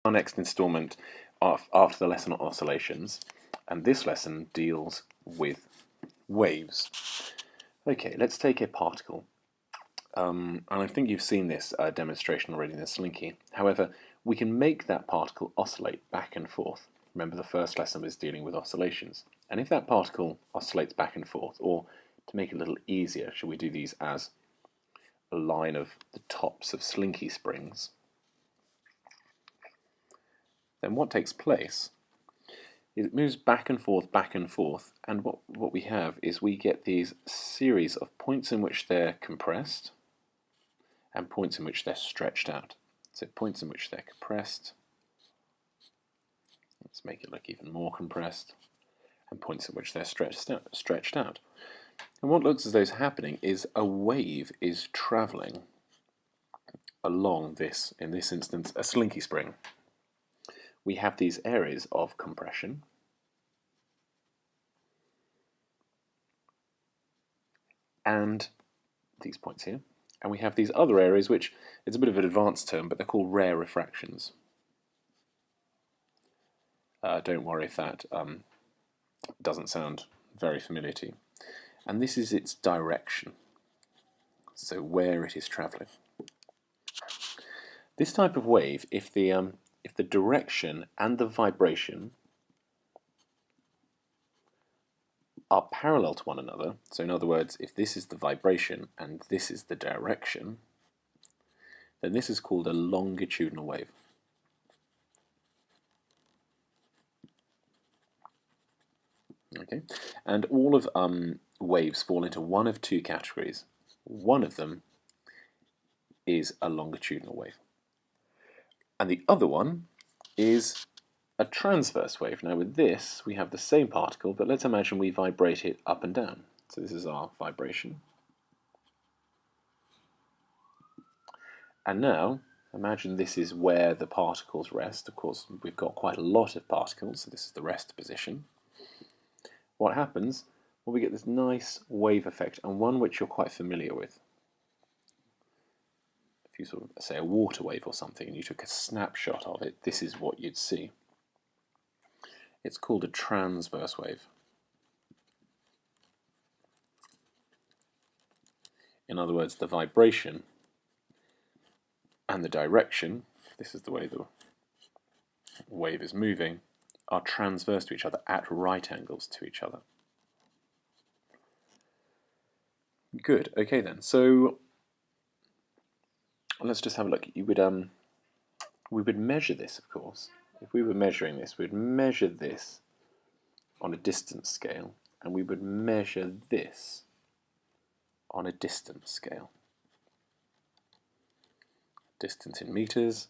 Our next instalment after the lesson on oscillations, and this lesson deals with waves. Okay, let's take a particle. And I think you've seen this demonstration already in the Slinky. However, we can make that particle oscillate back and forth. Remember, the first lesson was dealing with oscillations. And if that particle oscillates back and forth, or to make it a little easier, shall we do these as a line of the tops of Slinky springs, then what takes place is it moves back and forth, and what we have is we get these series of points in which they're compressed and points in which they're stretched out. So points in which they're compressed, let's make it look even more compressed, and points in which they're stretched out. And what looks as though is happening is a wave is travelling along this, in this instance, a Slinky spring. We have these areas of compression and these points here, and we have these other areas which, it's a bit of an advanced term, but they're called rare refractions. Don't worry if that doesn't sound very familiar to you. And this is its direction, so where it is travelling. This type of wave, if the direction and the vibration are parallel to one another, so in other words, if this is the vibration and this is the direction, then this is called a longitudinal wave. Okay, and all of waves fall into one of two categories. One of them is a longitudinal wave, and the other one is a transverse wave. Now with this we have the same particle, but let's imagine we vibrate it up and down. So this is our vibration, and now imagine this is where the particles rest. Of course we've got quite a lot of particles, so this is the rest position. What happens? Well, we get this nice wave effect, and one which you're quite familiar with. If you sort of say a water wave or something and you took a snapshot of it, this is what you'd see. It's called a transverse wave. In other words, the vibration and the direction, this is the way the wave is moving, are transverse to each other at right angles to each other. Good, okay then, so let's just have a look. We would measure this, of course. If we were measuring this, we'd measure this on a distance scale, and we would measure this on a distance scale. Distance in meters,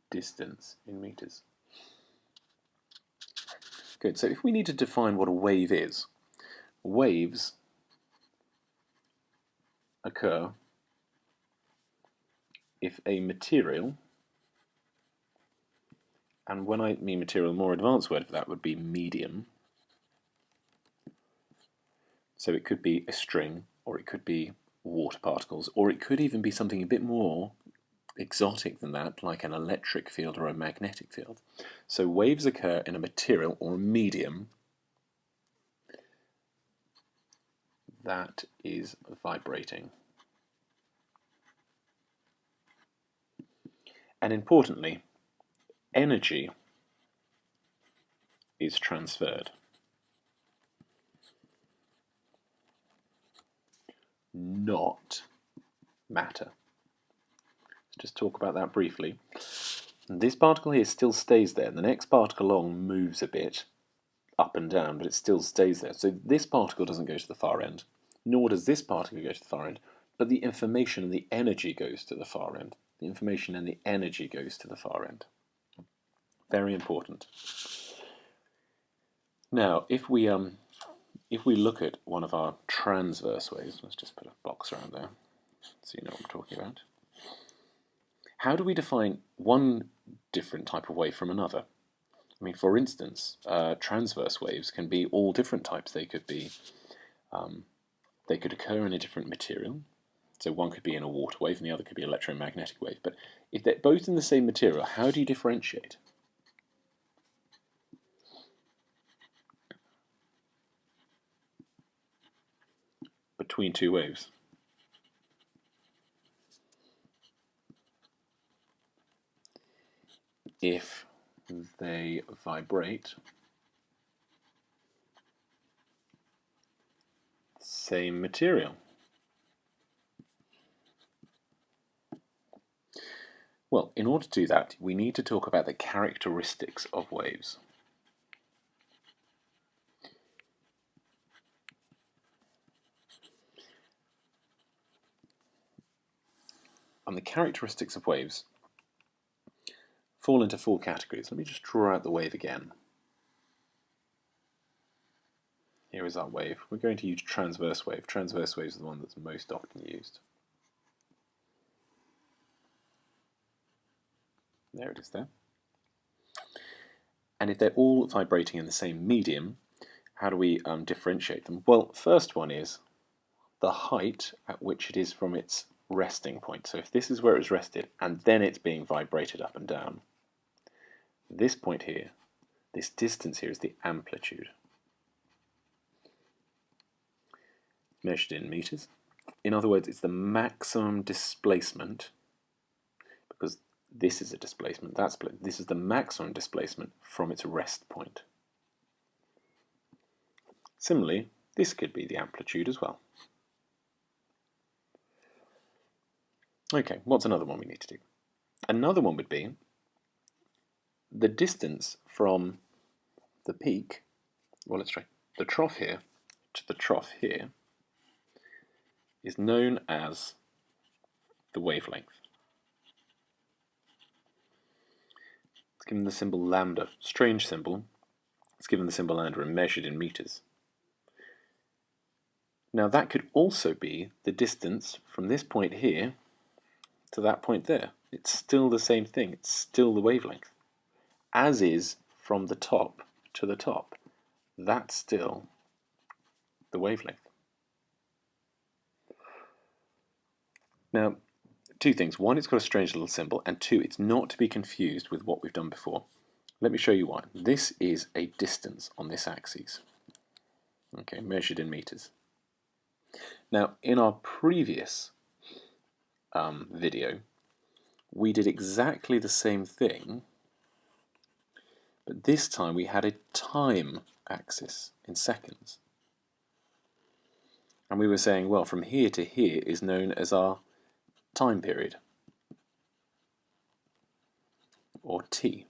distance in meters. Good, so if we need to define what a wave is, waves occur if a material, and when I mean material, a more advanced word for that would be medium. So it could be a string, or it could be water particles, or it could even be something a bit more exotic than that, like an electric field or a magnetic field. So waves occur in a material or a medium that is vibrating. And importantly, energy is transferred. Not matter. Let's just talk about that briefly. And this particle here still stays there. The next particle along moves a bit up and down, but it still stays there. So this particle doesn't go to the far end, nor does this particle go to the far end, but the information and the energy goes to the far end. The information and the energy goes to the far end. Very important. Now, if we look at one of our transverse waves, let's just put a box around there so you know what I'm talking about. How do we define one different type of wave from another? I mean, for instance, transverse waves can be all different types. They could be, they could occur in a different material. So one could be in a water wave and the other could be an electromagnetic wave. But if they're both in the same material, how do you differentiate between two waves? If they vibrate, same material. Well, in order to do that, we need to talk about the characteristics of waves. And the characteristics of waves fall into four categories. Let me just draw out the wave again. Here is our wave. We're going to use transverse wave. Transverse wave is the one that's most often used. There it is there. And if they're all vibrating in the same medium, how do we differentiate them? Well, first one is the height at which it is from its resting point. So if this is where it's rested and then it's being vibrated up and down, this point here, this distance here is the amplitude, measured in meters. In other words, it's the maximum displacement, because this is a displacement, this is the maximum displacement from its rest point. Similarly, this could be the amplitude as well. Okay, what's another one we need to do? Another one would be the distance from the peak, well, let's try the trough here to the trough here, is known as the wavelength. It's given the symbol lambda, strange symbol. It's given the symbol lambda and measured in meters. Now that could also be the distance from this point here to that point there. It's still the same thing, it's still the wavelength. As is from the top to the top. That's still the wavelength. Now, two things. One, it's got a strange little symbol, and two, it's not to be confused with what we've done before. Let me show you why. This is a distance on this axis, okay, measured in meters. Now, in our previous video, we did exactly the same thing, but this time we had a time axis in seconds. And we were saying, well, from here to here is known as our time period, or t.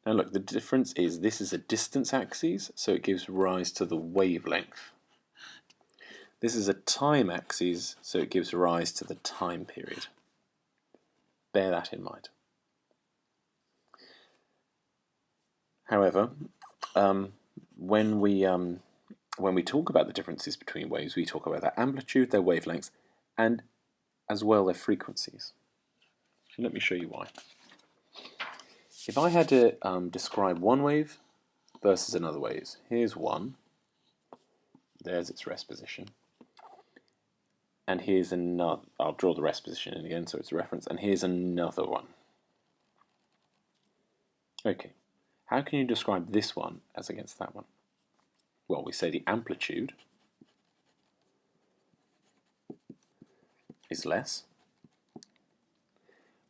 Now look, the difference is this is a distance axis, so it gives rise to the wavelength. This is a time axis, so it gives rise to the time period. Bear that in mind. However, when we talk about the differences between waves, we talk about their amplitude, their wavelengths, and as well their frequencies. Let me show you why. If I had to describe one wave versus another wave, here's one. There's its rest position. And here's another. I'll draw the rest position in again so it's a reference. And here's another one. Okay, how can you describe this one as against that one? Well, we say the amplitude is less.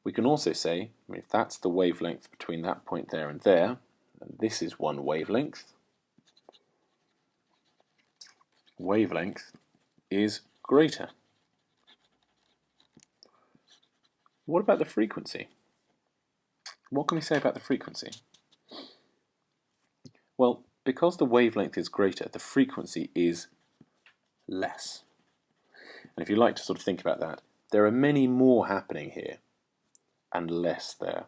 We can also say, if that's the wavelength between that point there and there, and this is one wavelength, wavelength is greater. What about the frequency? What can we say about the frequency? Well, because the wavelength is greater, the frequency is less. And if you like to sort of think about that, there are many more happening here and less there.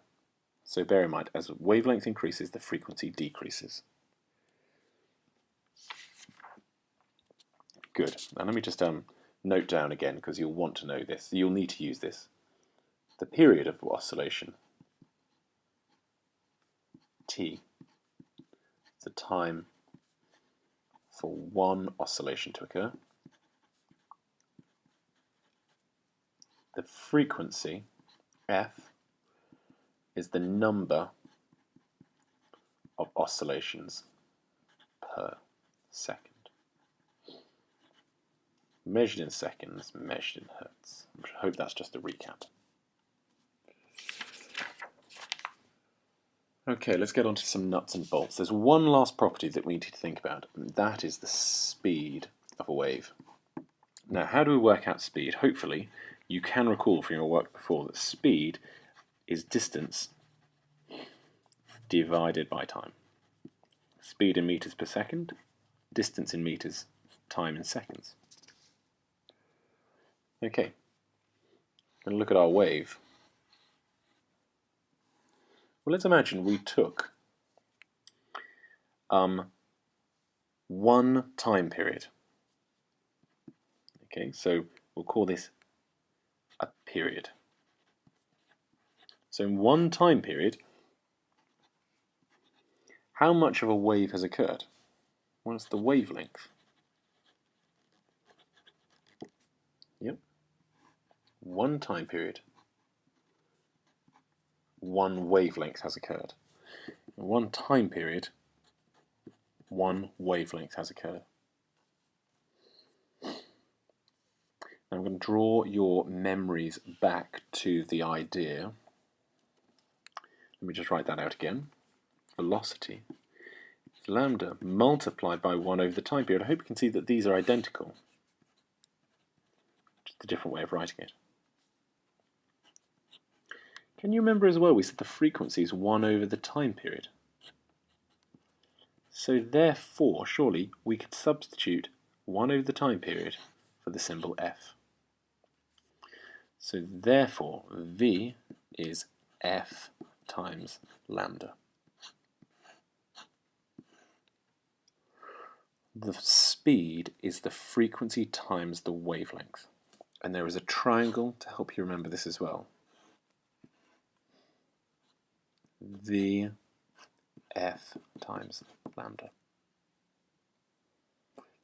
So bear in mind, as wavelength increases, the frequency decreases. Good. Now let me just note down again, because you'll want to know this. You'll need to use this. The period of oscillation, t, is the time for one oscillation to occur. the frequency, f, is the number of oscillations per second. Measured in seconds, measured in hertz. I hope that's just a recap. Okay, let's get on to some nuts and bolts. There's one last property that we need to think about, and that is the speed of a wave. Now, how do we work out speed? Hopefully, you can recall from your work before that speed is distance divided by time. Speed in meters per second, distance in meters, time in seconds. Okay, going to look at our wave. Well, let's imagine we took one time period. Okay, so we'll call this a period. So in one time period, how much of a wave has occurred? Well, it's the wavelength. Yep. One time period, one wavelength has occurred. In one time period, one wavelength has occurred. I'm going to draw your memories back to the idea. Let me just write that out again. Velocity is lambda multiplied by 1 over the time period. I hope you can see that these are identical. Just a different way of writing it. Can you remember as well, we said the frequency is 1 over the time period. So therefore, surely, we could substitute 1 over the time period for the symbol f. So therefore, v is f times lambda. The speed is the frequency times the wavelength. And there is a triangle to help you remember this as well. V f times lambda.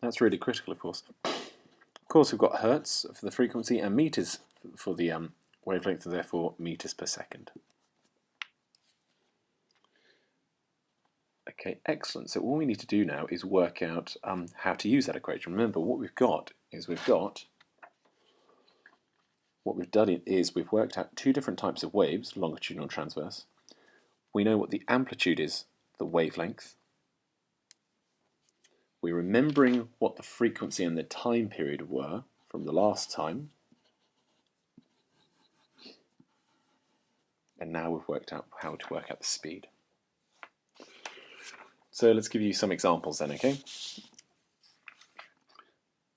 That's really critical, of course. Of course, we've got hertz for the frequency and meters for the wavelength, and therefore meters per second. Okay, excellent. So all we need to do now is work out how to use that equation. Remember, what we've done is we've worked out two different types of waves, longitudinal and transverse. We know what the amplitude is, the wavelength. We're remembering what the frequency and the time period were from the last time. And now we've worked out how to work out the speed. So let's give you some examples then, okay?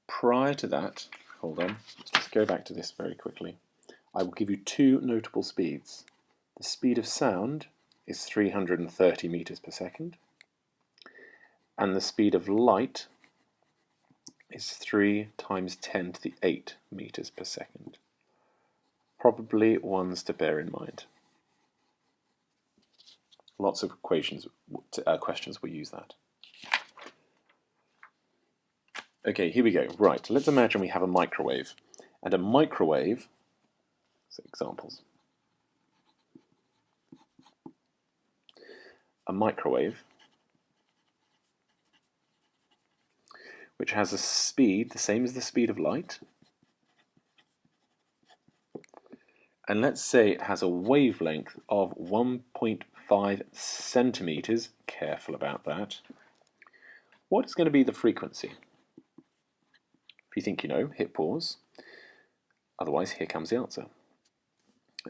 Prior to that, hold on, let's just go back to this very quickly. I will give you two notable speeds. The speed of sound is 330 meters per second, and the speed of light is 3 times 10 to the 8 meters per second. Probably ones to bear in mind. Lots of questions will use that. Okay, here we go. Right, let's imagine we have a microwave. And a microwave, so examples. A microwave, which has a speed the same as the speed of light. And let's say it has a wavelength of 1.5 centimeters. Careful about that. What is going to be the frequency? If you think you know, hit pause. Otherwise, here comes the answer.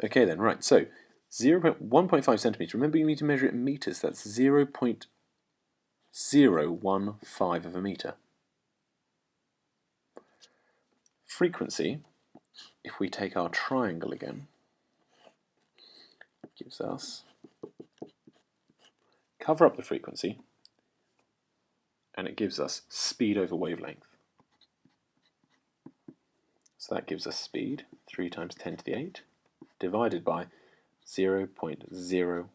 Okay then, right, so 1.5 centimeters. Remember, you need to measure it in meters. That's 0.015 of a meter. Frequency, if we take our triangle again, gives us, cover up the frequency, and it gives us speed over wavelength. So that gives us speed, 3 times 10 to the 8, divided by 0.015.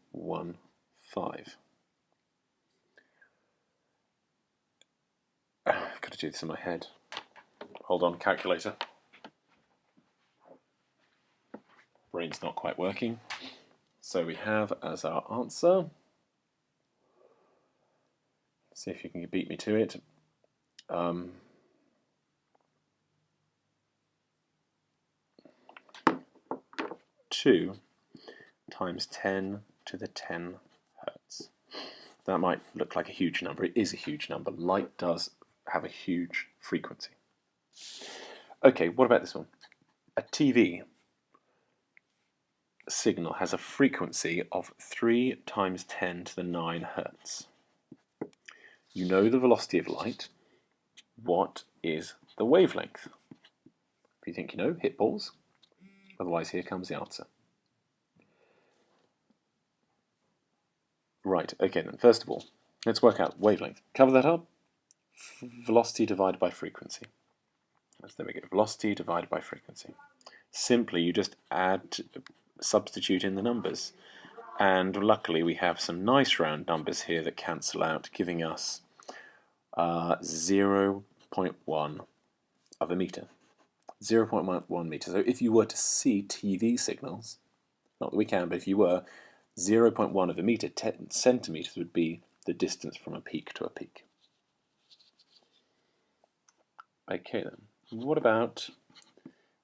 I've got to do this in my head. Hold on, calculator. brain's not quite working. So we have as our answer, see if you can beat me to it, 2 times 10 to the 10 hertz. That might look like a huge number. It is a huge number. Light does have a huge frequency. Okay, what about this one? A TV signal has a frequency of 3 times 10 to the 9 hertz. You know the velocity of light. What is the wavelength? If you think you know, hit pause. Otherwise, here comes the answer. Right, okay then, first of all, let's work out wavelength. Cover that up. Velocity divided by frequency. There we go, velocity divided by frequency. Simply, you just substitute in the numbers. And luckily, we have some nice round numbers here that cancel out, giving us 0.1 of a meter. 0.1 meter. So if you were to see TV signals, not that we can, but if you were, 0.1 of a meter, 10 centimeters would be the distance from a peak to a peak. Okay then, what about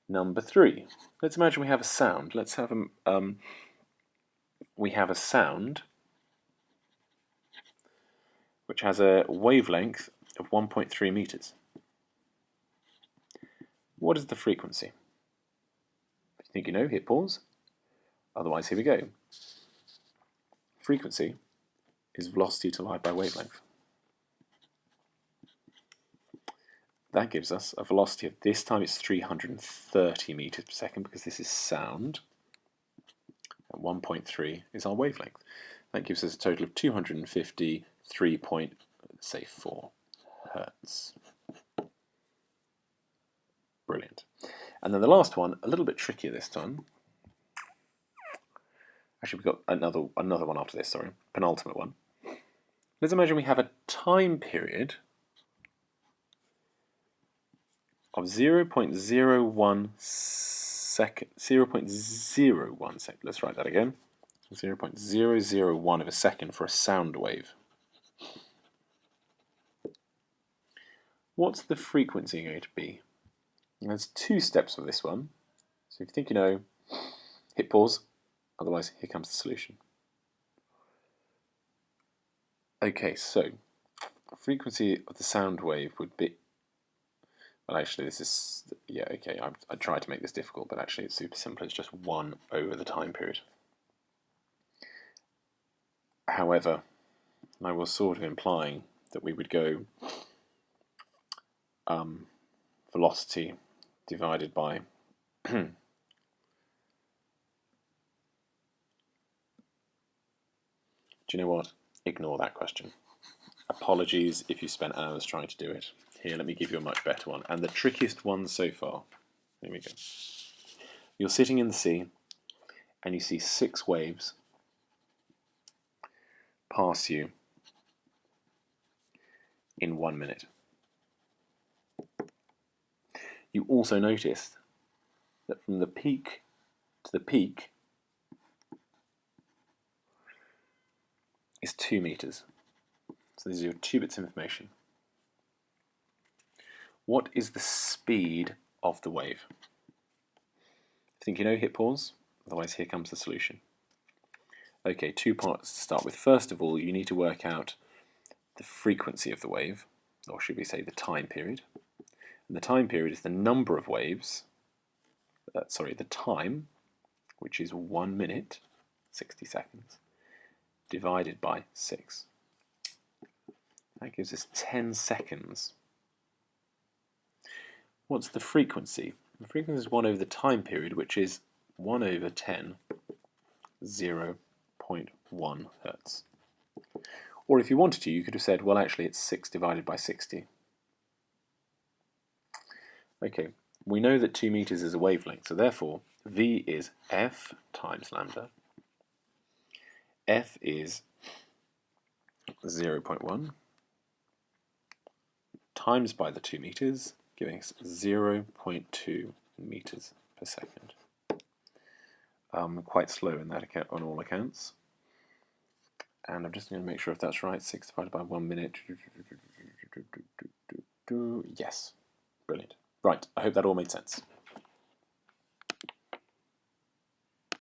number 3? Let's imagine we have a sound. Let's have we have a sound which has a wavelength of 1.3 meters. What is the frequency? If you think you know, hit pause. Otherwise, here we go. Frequency is velocity divided by wavelength. That gives us a velocity of, this time it's 330 meters per second because this is sound. And 1.3 is our wavelength. That gives us a total of 253.4 hertz. Brilliant. And then the last one, a little bit trickier this time. Actually, we've got another one after this, sorry, penultimate one. Let's imagine we have a time period of 0.01 second, 0.01 second, let's write that again, 0.001 of a second for a sound wave. What's the frequency going to be? And there's 2 steps for this one, so if you think you know, hit pause, otherwise here comes the solution. Okay, so frequency of the sound wave would be, well actually this is, yeah, okay, I tried to make this difficult, but actually it's super simple, it's just 1 over the time period. However, I was sort of implying that we would go velocity divided by do you know what? Ignore that question. Apologies if you spent hours trying to do it. Here, let me give you a much better one, and the trickiest one so far. Here we go. You're sitting in the sea, and you see 6 waves pass you in 1 minute. You also noticed that from the peak to the peak is 2 meters. So these are your 2 bits of information. What is the speed of the wave? Think you know, hit pause, otherwise here comes the solution. Okay, 2 parts to start with. First of all, you need to work out the frequency of the wave, or should we say the time period. And the time period is the number of waves, the time, which is 1 minute, 60 seconds, divided by 6. That gives us 10 seconds. What's the frequency? The frequency is 1 over the time period, which is 1 over 10, 0.1 hertz. Or if you wanted to, you could have said, well, actually, it's 6 divided by 60. Okay, we know that 2 meters is a wavelength, so therefore, V is F times lambda. F is 0.1 times by the 2 meters, giving us 0.2 meters per second. quite slow in that account on all accounts. And I'm just going to make sure if that's right. 6 divided by 1 minute. Yes. Brilliant. Right, I hope that all made sense.